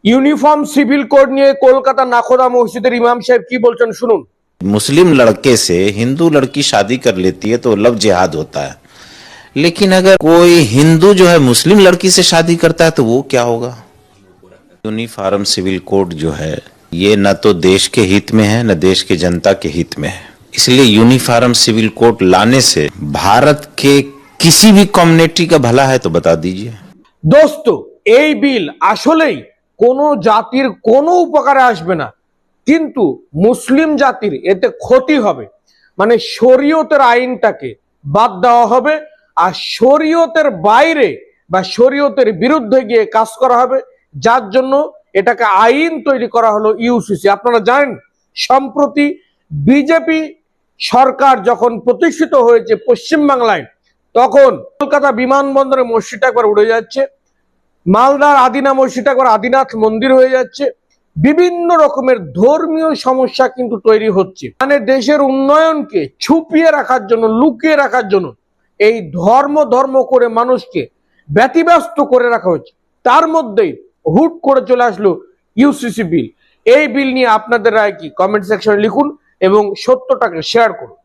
Uniform civil code নিয়ে কলকাতা নাখোদা মসজিদের ইমাম সাহেব কি বলছেন শুনুন। मुस्लिम लड़के से हिंदू लड़की शादी कर लेती है तो लव जिहाद होता है, लेकिन अगर कोई हिंदू जो है मुस्लिम लड़की से शादी करता है तो वो क्या होगा। यूनिफॉर्म सिविल कोड जो है ये न तो देश के हित में है न देश के जनता के हित में है, इसलिए यूनिफॉर्म सिविल कोड लाने से भारत के किसी भी कम्युनिटी का भला है तो बता दीजिए। দোস্ত, এই বিল আসলেই কোনো জাতির কোনো উপকারে আসবে না, কিন্তু মুসলিম জাতির এতে ক্ষতি হবে। মানে শরীয়তের আইনটাকে বাদ দেওয়া হবে আর শরীয়তের বাইরে বা শরীয়তের বিরুদ্ধে গিয়ে কাজ করা হবে, যার জন্য এটাকে আইন তৈরি করা হলো ইউসিসি। আপনারা জানেন সম্প্রতি বিজেপি সরকার যখন প্রতিষ্ঠিত হয়েছে পশ্চিমবাংলায়, তখন কলকাতা বিমানবন্দরে মসজিদটা একবার উড়ে যাচ্ছে, মালদার আদিনা মসজিদ একবার আদিনাথ মন্দির হয়ে যাচ্ছে, বিভিন্ন রকমের ধর্মীয় সমস্যা কিন্তু তৈরি হচ্ছে। মানে দেশের উন্নয়নকে ছুপিয়ে রাখার জন্য, লুকিয়ে রাখার জন্য এই ধর্ম ধর্ম করে মানুষকে ব্যতিব্যস্ত করে রাখা হচ্ছে। তার মধ্যেই হুট করে চলে আসলো ইউসিসি বিল। এই বিল নিয়ে আপনাদের রায় কি? কমেন্ট সেকশনে লিখুন এবং সত্যটাকে শেয়ার করুন।